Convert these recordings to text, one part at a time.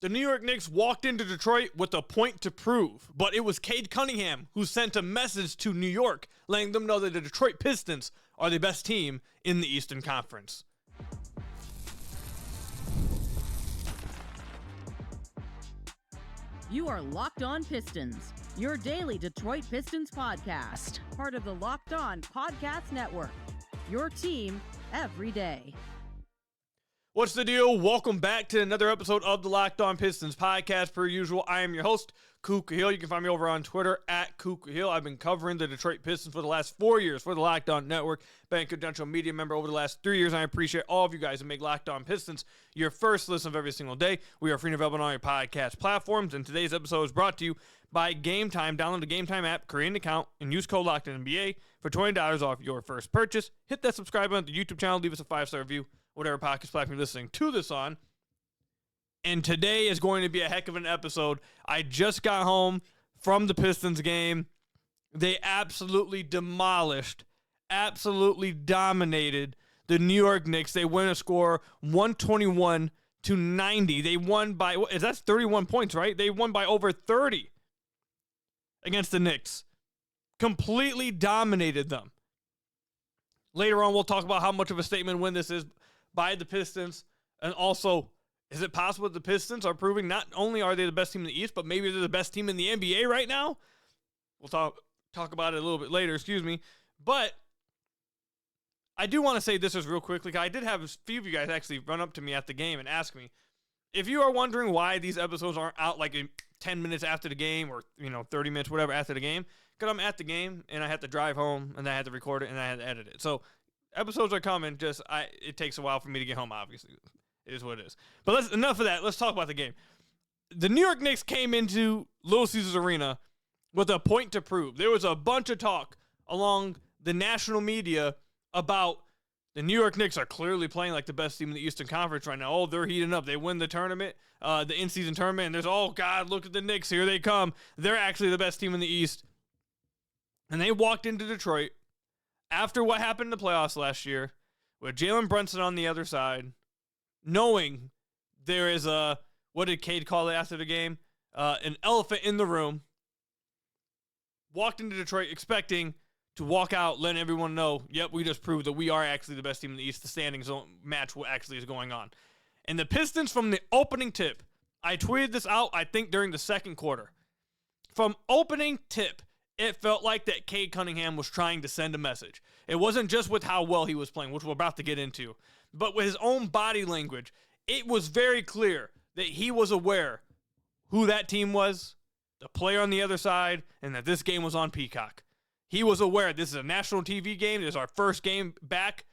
The New York Knicks walked into Detroit with a point to prove, but it was Cade Cunningham who sent a message to New York, letting them know that the Detroit Pistons are the best team in the Eastern Conference. You are Locked On Pistons, your daily Detroit Pistons podcast, part of the Locked On Podcast Network, your team every day. What's the deal? Welcome back to another episode of the Locked On Pistons podcast. Per usual, I am your host, Khahil. You can find me over on Twitter at Khahil. I've been covering the Detroit Pistons for the last 4 years for the Locked On Network. Been a credential media member over the last 3 years, and I appreciate all of you guys who make Locked On Pistons your first listen of every single day. We are free and available on all your podcast platforms, and today's episode is brought to you by GameTime. Download the GameTime app, create an account, and use code LOCKEDONNBA for $20 off your first purchase. Hit that subscribe button to the YouTube channel. Leave us a 5-star review, whatever podcast platform you're listening to this on. And today is going to be a heck of an episode. I just got home from the Pistons game. They absolutely demolished, absolutely dominated the New York Knicks. They win a score 121-90. They won by, that's 31 points, right? They won by over 30 against the Knicks. Completely dominated them. Later on, we'll talk about how much of a statement win this is by the Pistons. And also, is it possible that the Pistons are proving not only are they the best team in the East, but maybe they're the best team in the NBA right now? We'll talk about it a little bit later, But I do want to say this is real quickly. I did have a few of you guys actually run up to me at the game and ask me, if you are wondering why these episodes aren't out like in 10 minutes after the game or 30 minutes, whatever, after the game, because I'm at the game and I had to drive home and then I had to record it and I had to edit it. So episodes are coming, it takes a while for me to get home, obviously. It is what it is. But enough of that. Let's talk about the game. The New York Knicks came into Little Caesars Arena with a point to prove. There was a bunch of talk along the national media about the New York Knicks are clearly playing like the best team in the Eastern Conference right now. Oh, they're heating up. They win the tournament, the in-season tournament, and there's, oh, God, look at the Knicks. Here they come. They're actually the best team in the East. And they walked into Detroit after what happened in the playoffs last year with Jalen Brunson on the other side, knowing there is what did Cade call it after the game? An elephant in the room. Walked into Detroit expecting to walk out, letting everyone know, yep, we just proved that we are actually the best team in the East. The standings don't match what actually is going on. And the Pistons, from the opening tip, I tweeted this out, I think, during the second quarter. From opening tip, it felt like that Cade Cunningham was trying to send a message. It wasn't just with how well he was playing, which we're about to get into, but with his own body language. It was very clear that he was aware who that team was, the player on the other side, and that this game was on Peacock. He was aware this is a national TV game. This is our first game back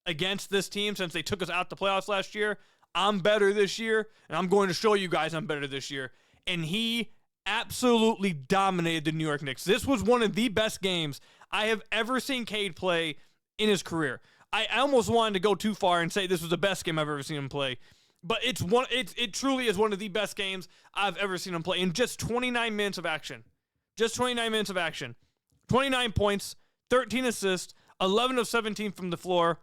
against this team since they took us out the playoffs last year. I'm better this year, and I'm going to show you guys I'm better this year. And he absolutely dominated the New York Knicks. This was one of the best games I have ever seen Cade play in his career. I almost wanted to go too far and say this was the best game I've ever seen him play. But it truly is one of the best games I've ever seen him play in just 29 minutes of action. Just 29 minutes of action. 29 points, 13 assists, 11 of 17 from the floor.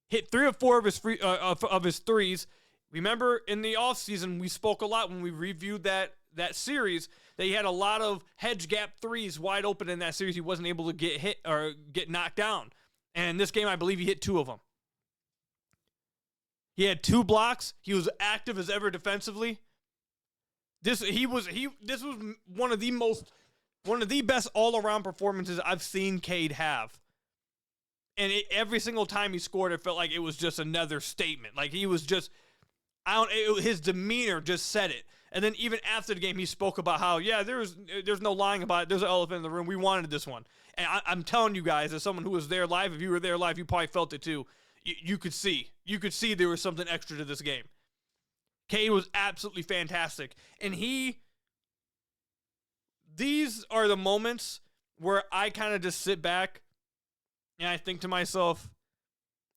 Hit 3 of 4 of his threes. Remember, in the offseason, we spoke a lot when we reviewed that series that he had a lot of hedge gap threes wide open in that series. He wasn't able to get hit or get knocked down. And in this game, I believe he hit 2 of them. He had 2 blocks. He was active as ever defensively. This was one of the best all-around performances I've seen Cade have. And every single time he scored, it felt like it was just another statement. Like he was just, his demeanor just said it. And then even after the game, he spoke about how, yeah, there's no lying about it. There's an elephant in the room. We wanted this one. And I'm telling you guys, as someone who was there live, if you were there live, you probably felt it too. You could see there was something extra to this game. Cade was absolutely fantastic. And these are the moments where I kind of just sit back and I think to myself,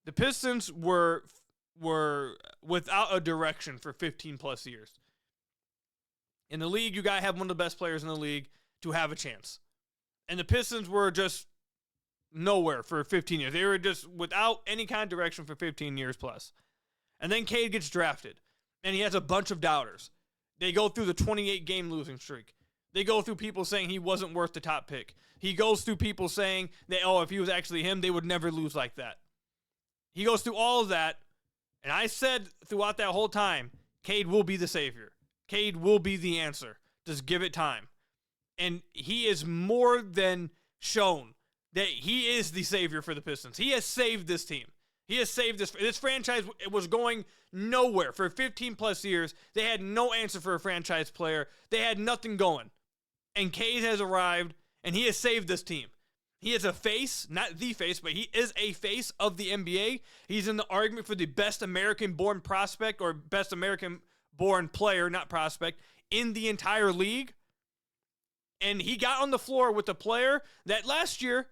the Pistons were without a direction for 15 plus years. In the league, you got to have one of the best players in the league to have a chance. And the Pistons were just nowhere for 15 years. They were just without any kind of direction for 15 years plus. And then Cade gets drafted, and he has a bunch of doubters. They go through the 28-game losing streak. They go through people saying he wasn't worth the top pick. He goes through people saying that, if he was actually him, they would never lose like that. He goes through all of that, and I said throughout that whole time, Cade will be the savior. Cade will be the answer. Just give it time. And he is more than shown that he is the savior for the Pistons. He has saved this team. He has saved this franchise. It was going nowhere for 15 plus years. They had no answer for a franchise player. They had nothing going. And Cade has arrived, and he has saved this team. He is a face, not the face, but he is a face of the NBA. He's in the argument for the best American-born prospect or best American-born player, not prospect, in the entire league. And he got on the floor with a player that last year,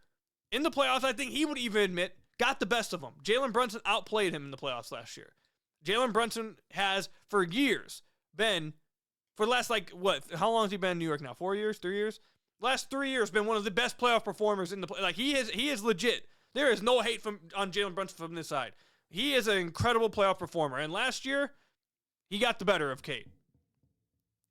in the playoffs, I think he would even admit, got the best of him. Jalen Brunson outplayed him in the playoffs last year. Jalen Brunson has, for years, been, for the last, how long has he been in New York now? 4 years? 3 years? Last 3 years, been one of the best playoff performers in the play. He is legit. There is no hate on Jalen Brunson from this side. He is an incredible playoff performer. And last year, he got the better of Cade.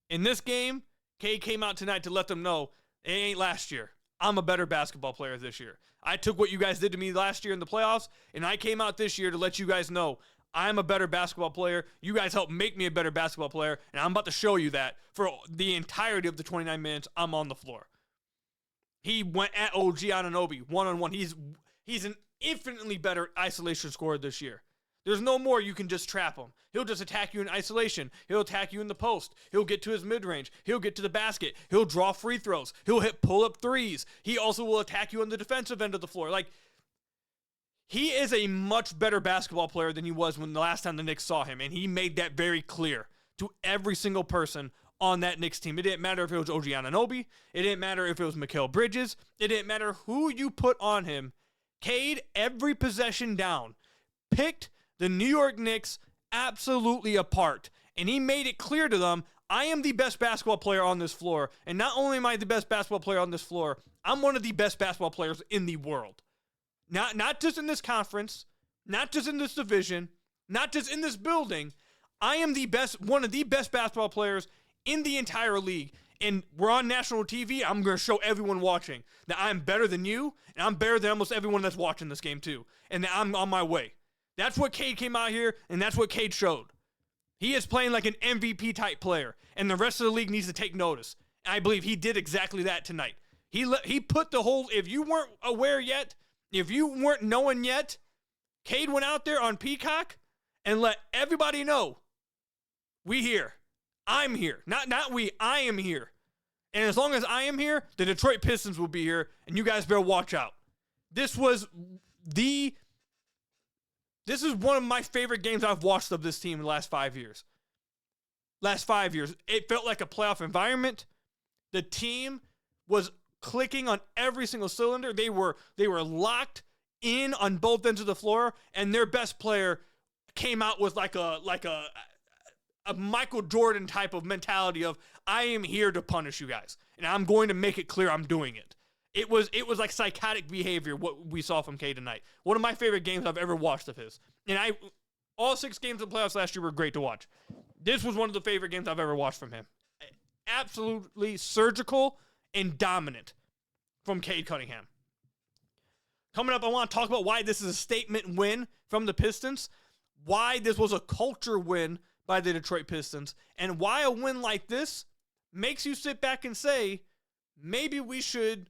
In this game, Cade came out tonight to let them know, it ain't last year. I'm a better basketball player this year. I took what you guys did to me last year in the playoffs, and I came out this year to let you guys know I'm a better basketball player. You guys helped make me a better basketball player, and I'm about to show you that for the entirety of the 29 minutes I'm on the floor. He went at OG Anunoby one-on-one. He's an infinitely better isolation scorer this year. There's no more you can just trap him. He'll just attack you in isolation. He'll attack you in the post. He'll get to his mid-range. He'll get to the basket. He'll draw free throws. He'll hit pull-up threes. He also will attack you on the defensive end of the floor. He is a much better basketball player than he was when the last time the Knicks saw him, and he made that very clear to every single person on that Knicks team. It didn't matter if it was OG Anunoby. It didn't matter if it was Mikal Bridges. It didn't matter who you put on him. Cade, every possession down, picked the New York Knicks absolutely apart. And he made it clear to them, I am the best basketball player on this floor. And not only am I the best basketball player on this floor, I'm one of the best basketball players in the world. Not just in this conference, not just in this division, not just in this building. I am one of the best basketball players in the entire league. And we're on national TV. I'm going to show everyone watching that I'm better than you, and I'm better than almost everyone that's watching this game too. And that I'm on my way. That's what Cade came out here, and that's what Cade showed. He is playing like an MVP-type player, and the rest of the league needs to take notice. And I believe he did exactly that tonight. He put the whole, if you weren't aware yet, if you weren't knowing yet, Cade went out there on Peacock and let everybody know, we here. I'm here. Not we, I am here. And as long as I am here, the Detroit Pistons will be here, and you guys better watch out. This is one of my favorite games I've watched of this team in the last 5 years. It felt like a playoff environment. The team was clicking on every single cylinder. They were locked in on both ends of the floor, and their best player came out with like a Michael Jordan type of mentality of, I am here to punish you guys, and I'm going to make it clear I'm doing it. It was like psychotic behavior, what we saw from Cade tonight. One of my favorite games I've ever watched of his. And all 6 games of the playoffs last year were great to watch. This was one of the favorite games I've ever watched from him. Absolutely surgical and dominant from Cade Cunningham. Coming up, I want to talk about why this is a statement win from the Pistons, why this was a culture win by the Detroit Pistons, and why a win like this makes you sit back and say, maybe we should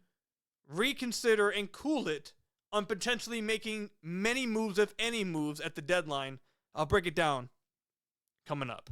reconsider and cool it on potentially making many moves, if any moves, at the deadline. I'll break it down coming up.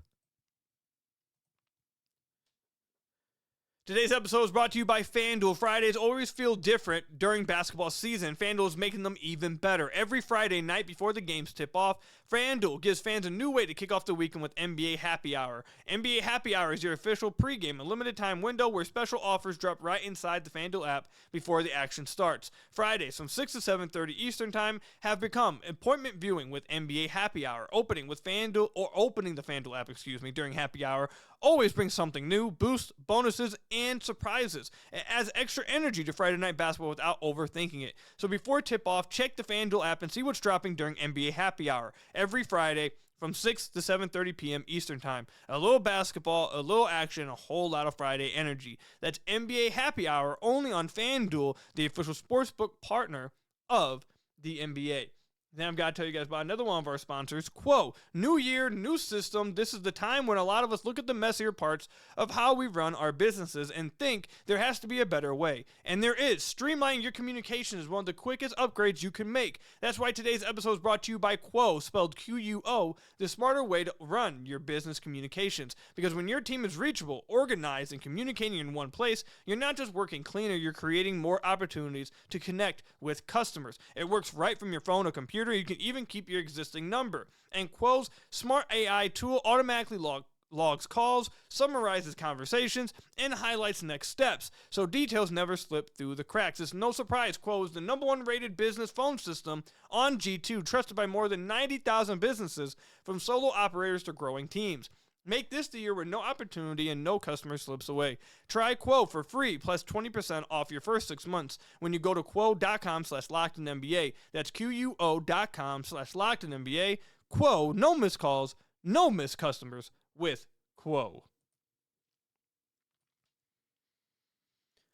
Today's episode is brought to you by FanDuel. Fridays always feel different during basketball season. FanDuel is making them even better. Every Friday night before the games tip off, FanDuel gives fans a new way to kick off the weekend with NBA Happy Hour. NBA Happy Hour is your official pregame, a limited time window where special offers drop right inside the FanDuel app before the action starts. Fridays from 6 to 7:30 Eastern Time have become appointment viewing with NBA Happy Hour. Opening the FanDuel app, during Happy Hour always brings something new, boosts, bonuses, and surprises. It adds extra energy to Friday night basketball without overthinking it. So before tip-off, check the FanDuel app and see what's dropping during NBA Happy Hour. Every Friday, from 6 to 7:30 p.m. Eastern Time. A little basketball, a little action, a whole lot of Friday energy. That's NBA Happy Hour only on FanDuel, the official sportsbook partner of the NBA. Then I've got to tell you guys about another one of our sponsors, Quo. New year, new system. This is the time when a lot of us look at the messier parts of how we run our businesses and think there has to be a better way. And there is. Streamlining your communication is one of the quickest upgrades you can make. That's why today's episode is brought to you by Quo, spelled Q-U-O, the smarter way to run your business communications. Because when your team is reachable, organized, and communicating in one place, you're not just working cleaner, you're creating more opportunities to connect with customers. It works right from your phone or computer. You can even keep your existing number. And Quo's smart AI tool automatically logs calls, summarizes conversations, and highlights next steps, so details never slip through the cracks. It's no surprise Quo is the #1 rated business phone system on G2, trusted by more than 90,000 businesses, from solo operators to growing teams. Make this the year where no opportunity and no customer slips away. Try Quo for free, plus 20% off your first 6 months when you go to quo.com/LockedInNBA. That's QUO.com/LockedInNBA. Quo, no missed calls, no missed customers with Quo.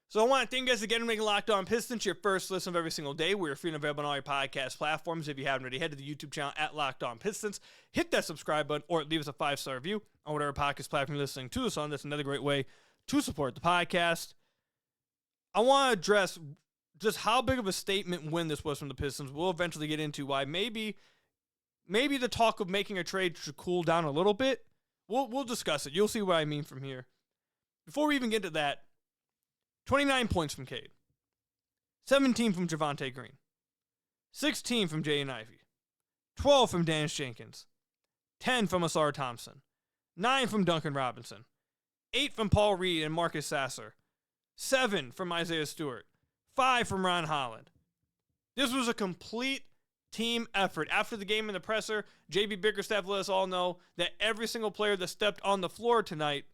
So I want to thank you guys again for making Locked On Pistons your first listen of every single day. We're free and available on all your podcast platforms. If you haven't already, head to the YouTube channel at Locked On Pistons. Hit that subscribe button or leave us a 5-star review on whatever podcast platform you're listening to us on. That's another great way to support the podcast. I want to address just how big of a statement win this was from the Pistons. We'll eventually get into why maybe the talk of making a trade should cool down a little bit. We'll discuss it. You'll see what I mean from here. Before we even get to that, 29 points from Cade, 17 from Javonte Green, 16 from Jaden Ivey, 12 from Dennis Jenkins, 10 from Ausar Thompson, 9 from Duncan Robinson, 8 from Paul Reed and Marcus Sasser, 7 from Isaiah Stewart, 5 from Ron Holland. This was a complete team effort. After the game in the presser, JB Bickerstaff let us all know that every single player that stepped on the floor tonight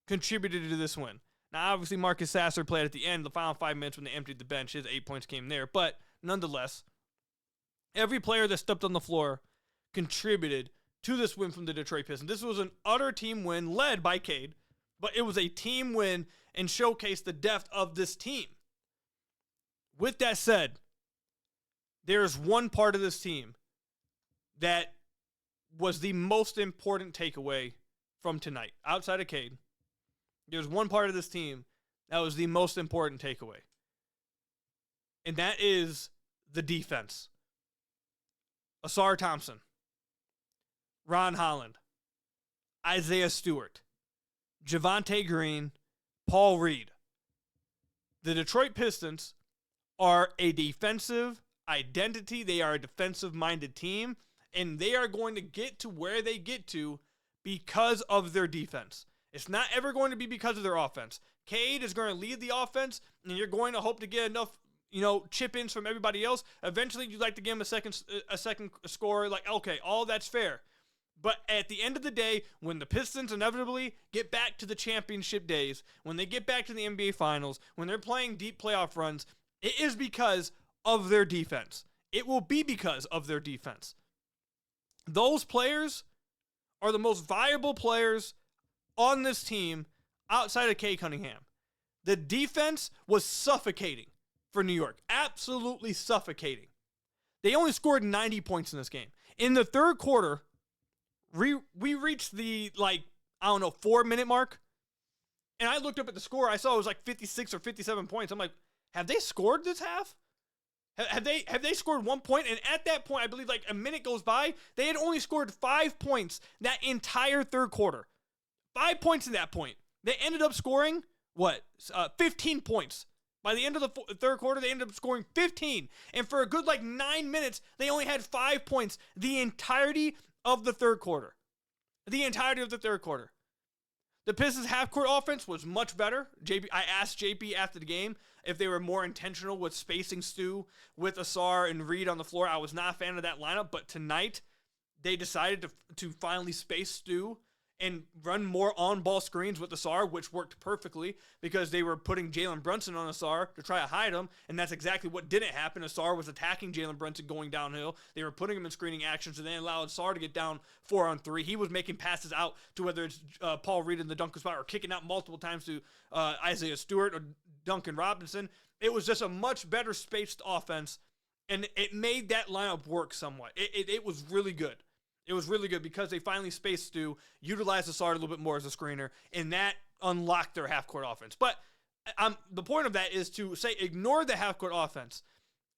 contributed to this win. Now, obviously, Marcus Sasser played at the end, the final 5 minutes when they emptied the bench. His 8 points came there. But nonetheless, every player that stepped on the floor contributed to this win from the Detroit Pistons. This was an utter team win led by Cade, but it was a team win and showcased the depth of this team. With that said, there's one part of this team that was the most important takeaway from tonight, outside of Cade. There's one part of this team that was the most important takeaway. And that is the defense. Ausar Thompson, Ron Holland, Isaiah Stewart, Javonte Green, Paul Reed. The Detroit Pistons are a defensive identity. They are a defensive-minded team, and they are going to get to where they get to because of their defense. It's not ever going to be because of their offense. Cade is going to lead the offense, and you're going to hope to get enough, chip-ins from everybody else. Eventually, you'd like to give him a second score. Like, okay, all that's fair. But at the end of the day, when the Pistons inevitably get back to the championship days, when they get back to the NBA Finals, when they're playing deep playoff runs, it is because of their defense. It will be because of their defense. Those players are the most valuable players on this team outside of Cade Cunningham. The defense was suffocating for New York. Absolutely suffocating. They only scored 90 points in this game. In the third quarter, we reached the, 4-minute mark. And I looked up at the score. I saw it was 56 or 57 points. I'm like, have they scored this half? Have they scored 1 point? And at that point, I believe a minute goes by. They had only scored 5 points that entire third quarter. 5 points at that point. They ended up scoring, 15 points. By the end of the third quarter, they ended up scoring 15. And for a good 9 minutes, they only had 5 points the entirety of the third quarter. The entirety of the third quarter. The Pistons' half-court offense was much better. I asked JP after the game if they were more intentional with spacing Stu with Ausar and Reed on the floor. I was not a fan of that lineup, but tonight they decided to finally space Stu and run more on-ball screens with Ausar, which worked perfectly because they were putting Jalen Brunson on Ausar to try to hide him, and that's exactly what didn't happen. Ausar was attacking Jalen Brunson going downhill. They were putting him in screening actions, and they allowed Ausar to get down 4-on-3. He was making passes out to whether it's Paul Reed in the dunker spot or kicking out multiple times to Isaiah Stewart or Duncan Robinson. It was just a much better spaced offense, and it made that lineup work somewhat. It was really good. It was really good because they finally spaced Stu, utilized Ausar a little bit more as a screener, and that unlocked their half-court offense. But the point of that is to say ignore the half-court offense.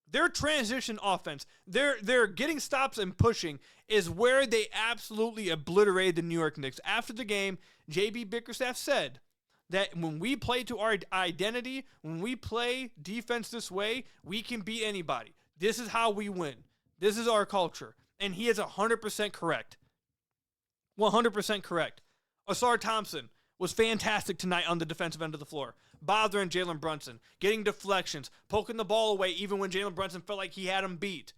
Their transition offense, their getting stops and pushing is where they absolutely obliterated the New York Knicks. After the game, J.B. Bickerstaff said that when we play to our identity, when we play defense this way, we can beat anybody. This is how we win. This is our culture. And he is 100% correct. 100% correct. Ausar Thompson was fantastic tonight on the defensive end of the floor, bothering Jalen Brunson, getting deflections, poking the ball away even when Jalen Brunson felt like he had him beat.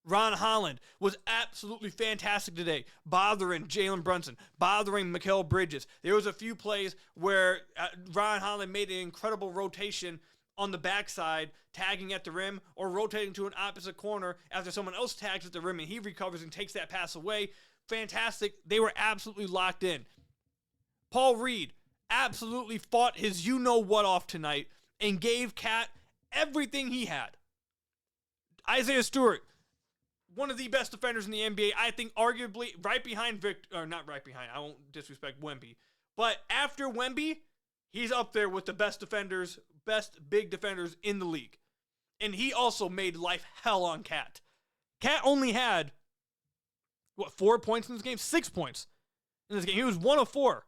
Ron Holland was absolutely fantastic today, bothering Jalen Brunson, bothering Mikal Bridges. There was a few plays where Ron Holland made an incredible rotation on the backside, tagging at the rim, or rotating to an opposite corner after someone else tags at the rim and he recovers and takes that pass away. Fantastic. They were absolutely locked in. Paul Reed absolutely fought his you-know-what off tonight and gave Cat everything he had. Isaiah Stewart, one of the best defenders in the NBA, I think arguably right behind not right behind, I won't disrespect Wemby, but after Wemby, he's up there with the best defenders, best big defenders in the league. And he also made life hell on Cat. Cat only had, 4 points in this game? 6 points in this game. He was 1 of 4.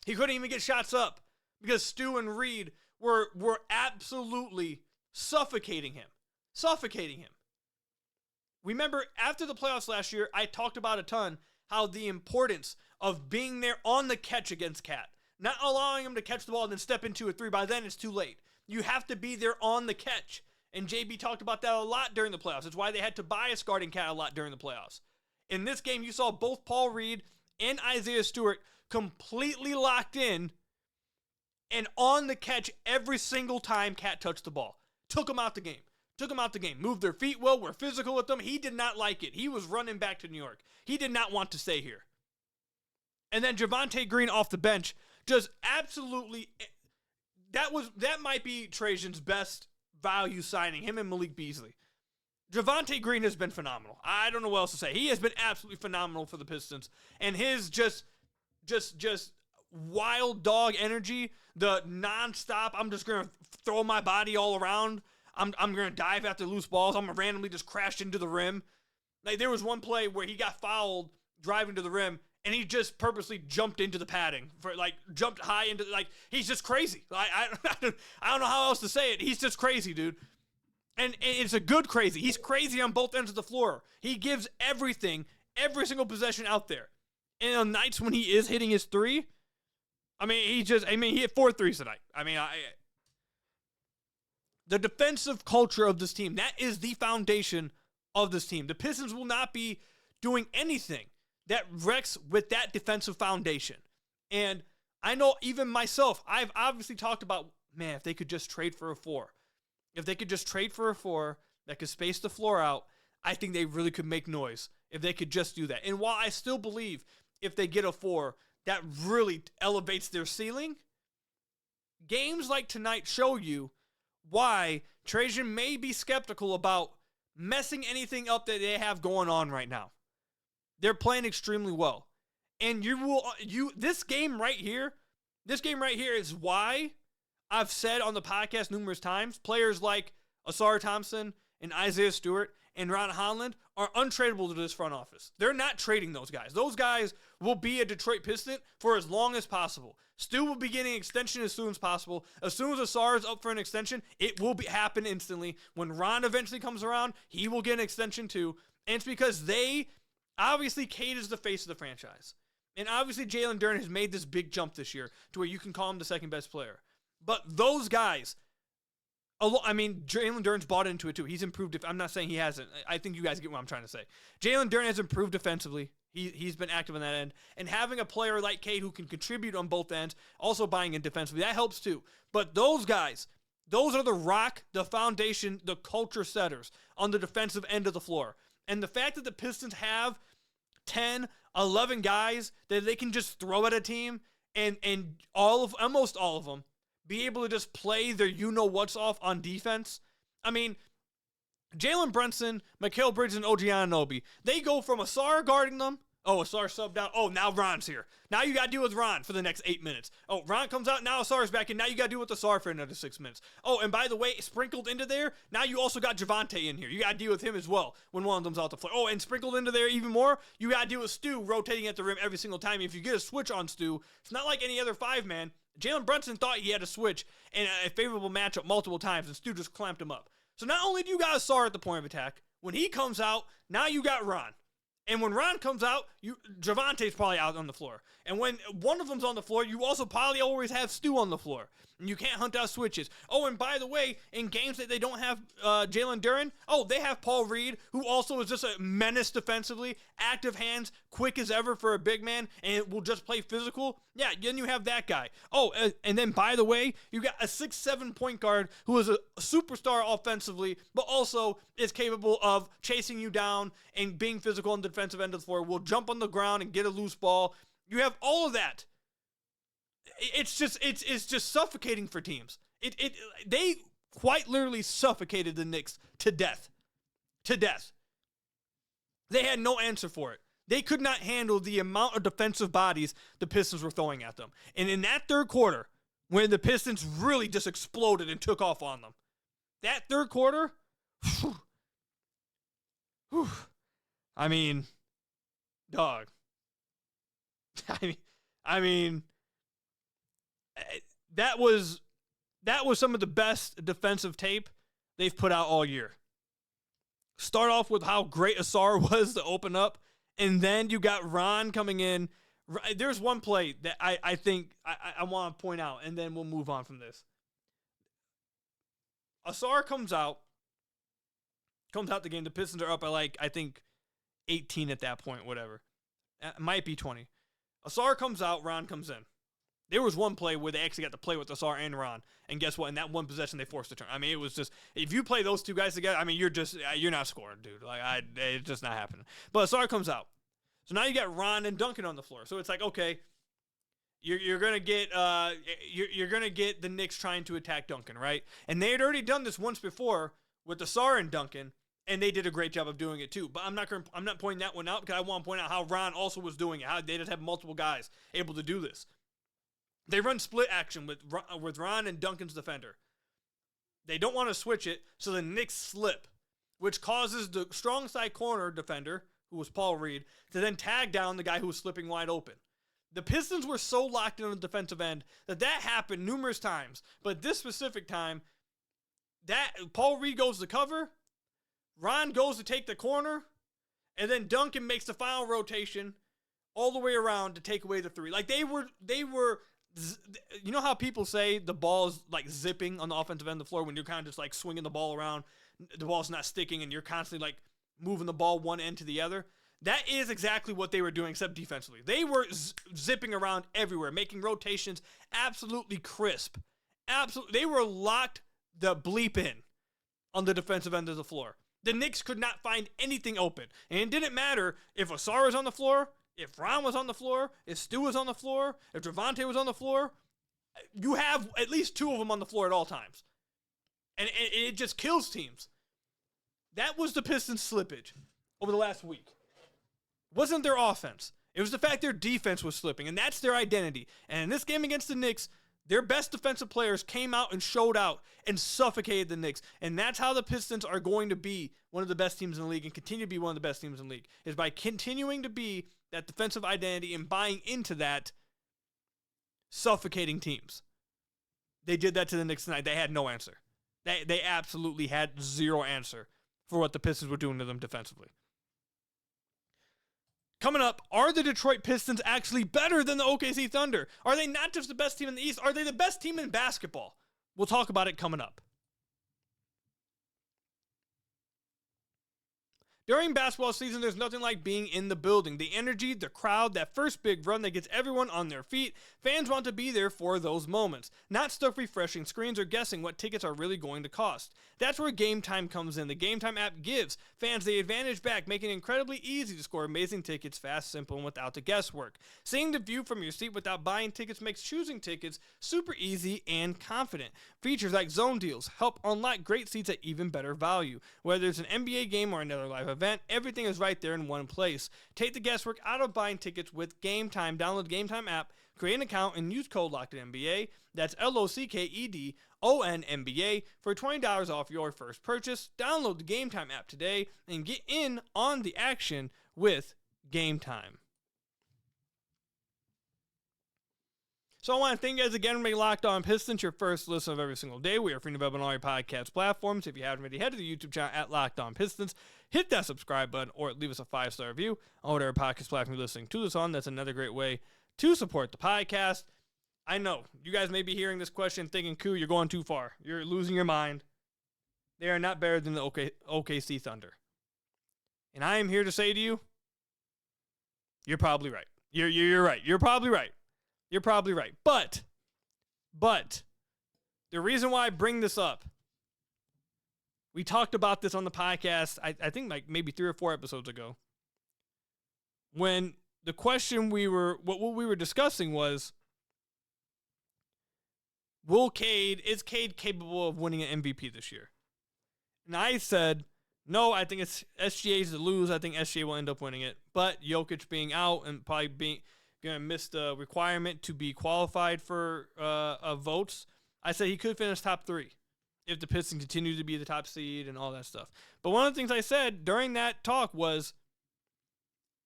He couldn't even get shots up because Stu and Reed were absolutely suffocating him. Suffocating him. Remember, after the playoffs last year, I talked about a ton how the importance of being there on the catch against Cat. Not allowing him to catch the ball and then step into a three. By then, it's too late. You have to be there on the catch. And JB talked about that a lot during the playoffs. It's why they had Tobias guarding Cat a lot during the playoffs. In this game, you saw both Paul Reed and Isaiah Stewart completely locked in and on the catch every single time Cat touched the ball. Took him out the game. Took him out the game. Moved their feet well. Were physical with them. He did not like it. He was running back to New York. He did not want to stay here. And then Javonte Green off the bench just absolutely, that might be Trajan's best value signing, him and Malik Beasley. Javonte Green has been phenomenal. I don't know what else to say. He has been absolutely phenomenal for the Pistons. And his just wild dog energy, the nonstop, I'm just going to throw my body all around. I'm going to dive after loose balls. I'm going to randomly just crash into the rim. Like, there was one play where he got fouled driving to the rim, and he just purposely jumped into the padding, jumped high into, he's just crazy. I don't know how else to say it. He's just crazy, dude. And it's a good crazy. He's crazy on both ends of the floor. He gives everything, every single possession out there. And on nights when he is hitting his three, he hit 4 threes tonight. The defensive culture of this team, that is the foundation of this team. The Pistons will not be doing anything that wrecks with that defensive foundation. And I know even myself, I've obviously talked about, man, if they could just trade for a 4. If they could just trade for a 4 that could space the floor out, I think they really could make noise if they could just do that. And while I still believe if they get a 4, that really elevates their ceiling, games like tonight show you why Trajan may be skeptical about messing anything up that they have going on right now. They're playing extremely well. And this game right here is why I've said on the podcast numerous times, players like Ausar Thompson and Isaiah Stewart and Ron Holland are untradeable to this front office. They're not trading those guys. Those guys will be a Detroit Piston for as long as possible. Stu will be getting an extension as soon as possible. As soon as Ausar is up for an extension, it will happen instantly. When Ron eventually comes around, he will get an extension too. And it's because obviously Cade is the face of the franchise. And obviously Jalen Duren has made this big jump this year to where you can call him the second best player. But those guys, Jalen Duren's bought into it too. He's improved. I'm not saying he hasn't. I think you guys get what I'm trying to say. Jalen Duren has improved defensively. He's been active on that end. And having a player like Cade who can contribute on both ends, also buying in defensively, that helps too. But those guys, those are the rock, the foundation, the culture setters on the defensive end of the floor. And the fact that the Pistons have 10, 11 guys that they can just throw at a team and almost all of them be able to just play their you-know-what's off on defense. I mean, Jalen Brunson, Mikal Bridges, and OG Anunoby, they go from Ausar guarding them. Oh, Ausar subbed down. Oh, now Ron's here. Now you got to deal with Ron for the next 8 minutes. Oh, Ron comes out. Now Ausar's back in. Now you got to deal with Ausar for another 6 minutes. Oh, and by the way, sprinkled into there, now you also got Javonte in here. You got to deal with him as well when one of them's out the floor. Oh, and sprinkled into there even more, you got to deal with Stu rotating at the rim every single time. If you get a switch on Stu, it's not like any other 5-man. Jalen Brunson thought he had a switch in a favorable matchup multiple times, and Stu just clamped him up. So not only do you got Ausar at the point of attack, when he comes out, now you got Ron. And when Ron comes out, Javonte's probably out on the floor. And when one of them's on the floor, you also probably always have Stu on the floor. And you can't hunt out switches. Oh, and by the way, in games that they don't have Jalen Duren, they have Paul Reed, who also is just a menace defensively, active hands, quick as ever for a big man, and will just play physical. Yeah, then you have that guy. Oh, and then by the way, you got a 6'7" point guard who is a superstar offensively, but also is capable of chasing you down and being physical on the defensive end of the floor, will jump on the ground and get a loose ball. You have all of that. It's just suffocating for teams. They quite literally suffocated the Knicks to death. To death. They had no answer for it. They could not handle the amount of defensive bodies the Pistons were throwing at them. And in that third quarter, when the Pistons really just exploded and took off on them, that third quarter, I mean, dog. I mean, that was some of the best defensive tape they've put out all year. Start off with how great Ausar was to open up, and then you got Ron coming in. There's one play that I think I want to point out, and then we'll move on from this. Ausar comes out the game. The Pistons are up by I think 18 at that point, whatever. It might be 20. Ausar comes out, Ron comes in. There was one play where they actually got to play with Ausar and Ron, and guess what? In that one possession, they forced a turn. I mean, it was just, if you play those two guys together, I mean, you're not scoring, dude. It's just not happening. But Ausar comes out, so now you got Ron and Duncan on the floor. So it's like, okay, you're gonna get the Knicks trying to attack Duncan, right? And they had already done this once before with Ausar and Duncan, and they did a great job of doing it too. But I'm not pointing that one out because I want to point out how Ron also was doing it. How they just have multiple guys able to do this. They run split action with Ron and Duncan's defender. They don't want to switch it, so the Knicks slip, which causes the strong side corner defender, who was Paul Reed, to then tag down the guy who was slipping wide open. The Pistons were so locked in on the defensive end that happened numerous times. But this specific time, that Paul Reed goes to cover, Ron goes to take the corner, and then Duncan makes the final rotation all the way around to take away the three. Like they were, you know how people say the ball is like zipping on the offensive end of the floor when you're kind of just like swinging the ball around, the ball's not sticking and you're constantly like moving the ball one end to the other? That is exactly what they were doing, except defensively. They were zipping around everywhere, making rotations absolutely crisp. They were locked the bleep in on the defensive end of the floor. The Knicks could not find anything open. And it didn't matter if Ausar was on the floor, if Ron was on the floor, if Stu was on the floor, if Javonte was on the floor. You have at least two of them on the floor at all times. And it just kills teams. That was the Pistons' slippage over the last week. It wasn't their offense. It was the fact their defense was slipping, and that's their identity. And in this game against the Knicks, their best defensive players came out and showed out and suffocated the Knicks. And that's how the Pistons are going to be one of the best teams in the league and continue to be one of the best teams in the league, is by continuing to be that defensive identity and buying into that, suffocating teams. They did that to the Knicks tonight. They had no answer. They absolutely had zero answer for what the Pistons were doing to them defensively. Coming up, are the Detroit Pistons actually better than the OKC Thunder? Are they not just the best team in the East? Are they the best team in basketball? We'll talk about it coming up. During basketball season, there's nothing like being in the building. The energy, the crowd, that first big run that gets everyone on their feet. Fans want to be there for those moments, not stuck refreshing screens or guessing what tickets are really going to cost. That's where GameTime comes in. The GameTime app gives fans the advantage back, making it incredibly easy to score amazing tickets fast, simple, and without the guesswork. Seeing the view from your seat without buying tickets makes choosing tickets super easy and confident. Features like zone deals help unlock great seats at even better value. Whether it's an NBA game or another live event, everything is right there in one place. Take the guesswork out of buying tickets with GameTime. Download the GameTime app, create an account, and use code LOCKEDONNBA. That's LOCKEDONNBA for $20 off your first purchase. Download the GameTime app today and get in on the action with GameTime. So I want to thank you guys again for being Locked On Pistons, your first listen of every single day. We are free to available on all your podcast platforms. If you haven't already, head to the YouTube channel at Locked On Pistons. Hit that subscribe button or leave us a 5-star review on whatever podcast platform you're listening to this on. That's another great way to support the podcast. I know you guys may be hearing this question thinking, "Koo, you're going too far. You're losing your mind." They are not better than the OKC Thunder. And I am here to say to you, you're probably right. You're right. You're probably right. You're probably right. But the reason why I bring this up, we talked about this on the podcast, I think like maybe 3 or 4 episodes ago, when the question what we were discussing was, is Cade capable of winning an MVP this year? And I said, no, I think it's SGA's to lose. I think SGA will end up winning it. But Jokic being out and probably going to miss the requirement to be qualified for votes, I said he could finish top 3 if the Pistons continue to be the top seed and all that stuff. But one of the things I said during that talk was,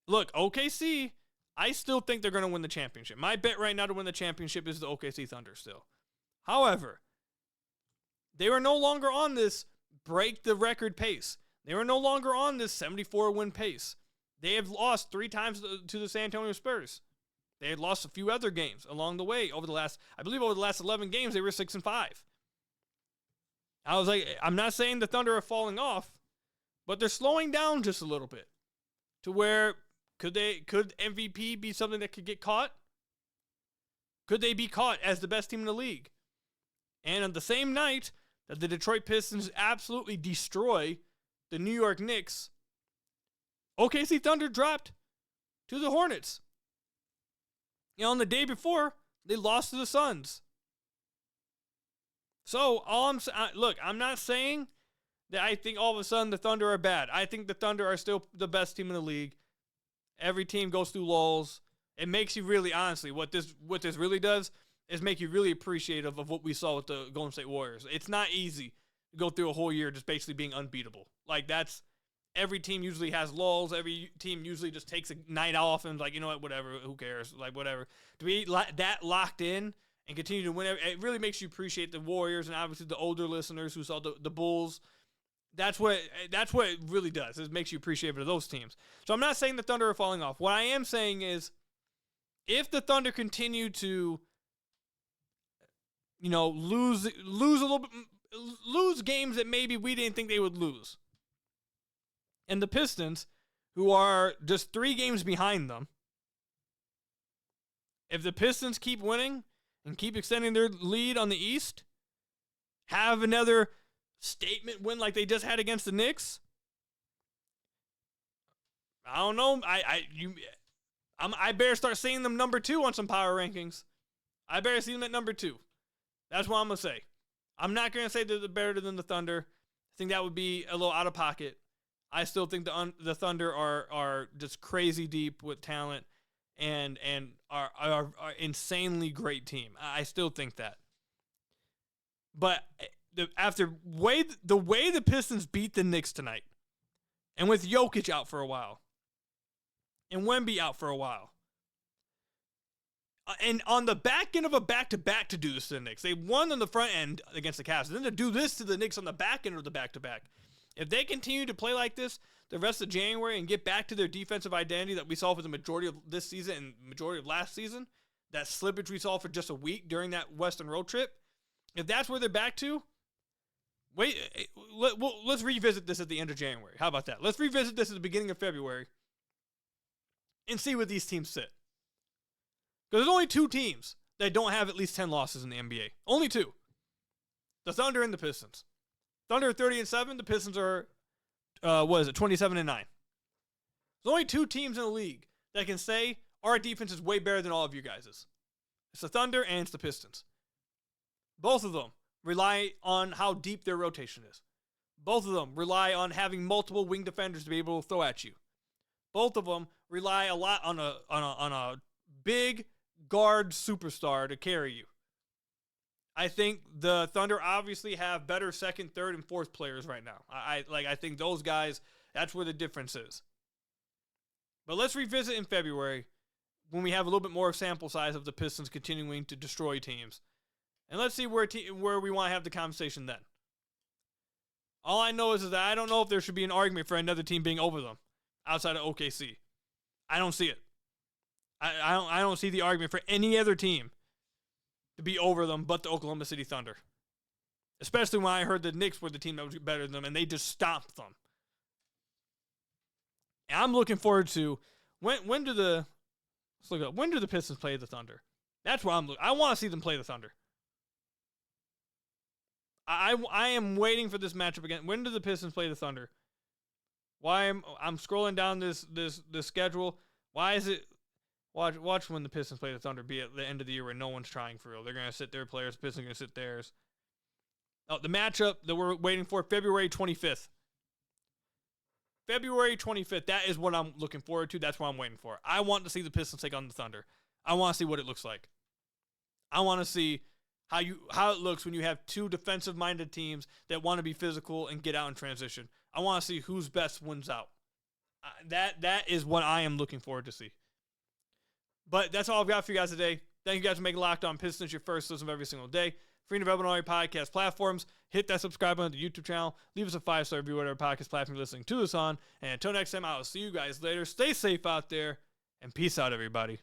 look, OKC, I still think they're going to win the championship. My bet right now to win the championship is the OKC Thunder still. However, they were no longer on this break the record pace. They were no longer on this 74-win pace. They have lost 3 times to the San Antonio Spurs. They had lost a few other games along the way over the last 11 games, they were 6-5. I was like, I'm not saying the Thunder are falling off, but they're slowing down just a little bit to where could MVP be something that could get caught? Could they be caught as the best team in the league? And on the same night that the Detroit Pistons absolutely destroy the New York Knicks, OKC Thunder dropped to the Hornets. You know, on the day before, they lost to the Suns. So, I'm not saying that I think all of a sudden the Thunder are bad. I think the Thunder are still the best team in the league. Every team goes through lulls. It makes you really, honestly, what this really does is make you really appreciative of what we saw with the Golden State Warriors. It's not easy to go through a whole year just basically being unbeatable. Like, every team usually has lulls. Every team usually just takes a night off and like, you know what, whatever, who cares? Like, whatever. To be that locked in and continue to win, it really makes you appreciate the Warriors and obviously the older listeners who saw the Bulls. That's what it really does. It makes you appreciative of those teams. So I'm not saying the Thunder are falling off. What I am saying is, if the Thunder continue to, you know, lose a little bit, lose games that maybe we didn't think they would lose, and the Pistons, who are just 3 games behind them, if the Pistons keep winning and keep extending their lead on the East, have another statement win like they just had against the Knicks, I don't know. I better start seeing them number 2 on some power rankings. I better see them at number 2. That's what I'm going to say. I'm not going to say they're better than the Thunder. I think that would be a little out of pocket. I still think the Thunder are just crazy deep with talent and are insanely great team. I still think that. But the way the Pistons beat the Knicks tonight, and with Jokic out for a while, and Wemby out for a while, and on the back end of a back-to-back to do this to the Knicks. They won on the front end against the Cavs, and then to do this to the Knicks on the back end of the back-to-back. If they continue to play like this the rest of January and get back to their defensive identity that we saw for the majority of this season and majority of last season, that slippage we saw for just a week during that Western road trip, if that's where they're back to, let's revisit this at the end of January. How about that? Let's revisit this at the beginning of February and see where these teams sit. Because there's only 2 teams that don't have at least 10 losses in the NBA. Only 2. The Thunder and the Pistons. Thunder are 30-7. The Pistons are, 27-9. There's only 2 teams in the league that can say our defense is way better than all of you guys'. It's the Thunder and it's the Pistons. Both of them rely on how deep their rotation is. Both of them rely on having multiple wing defenders to be able to throw at you. Both of them rely a lot on a big guard superstar to carry you. I think the Thunder obviously have better second, third, and fourth players right now. I think those guys, that's where the difference is. But let's revisit in February when we have a little bit more sample size of the Pistons continuing to destroy teams. And let's see where we want to have the conversation then. All I know is that I don't know if there should be an argument for another team being over them outside of OKC. I don't see it. I don't see the argument for any other team to be over them but the Oklahoma City Thunder. Especially when I heard the Knicks were the team that was better than them and they just stomped them. And I'm looking forward to when do the Pistons play the Thunder? That's what I'm looking. I want to see them play the Thunder. I am waiting for this matchup again. When do the Pistons play the Thunder? I'm scrolling down this schedule. Why is it? Watch when the Pistons play the Thunder be at the end of the year where no one's trying for real. They're gonna sit their players. The Pistons are gonna sit theirs. Oh, the matchup that we're waiting for, February 25th. February 25th. That is what I'm looking forward to. That's what I'm waiting for. I want to see the Pistons take on the Thunder. I want to see what it looks like. I want to see how it looks when you have 2 defensive-minded teams that want to be physical and get out in transition. I want to see whose best wins out. That is what I am looking forward to see. But that's all I've got for you guys today. Thank you guys for making Locked On Pistons your first listen of every single day. Free and available on all your podcast platforms. Hit that subscribe button to the YouTube channel. Leave us a 5-star review, whatever podcast platform you're listening to this on. And until next time, I will see you guys later. Stay safe out there, and peace out, everybody.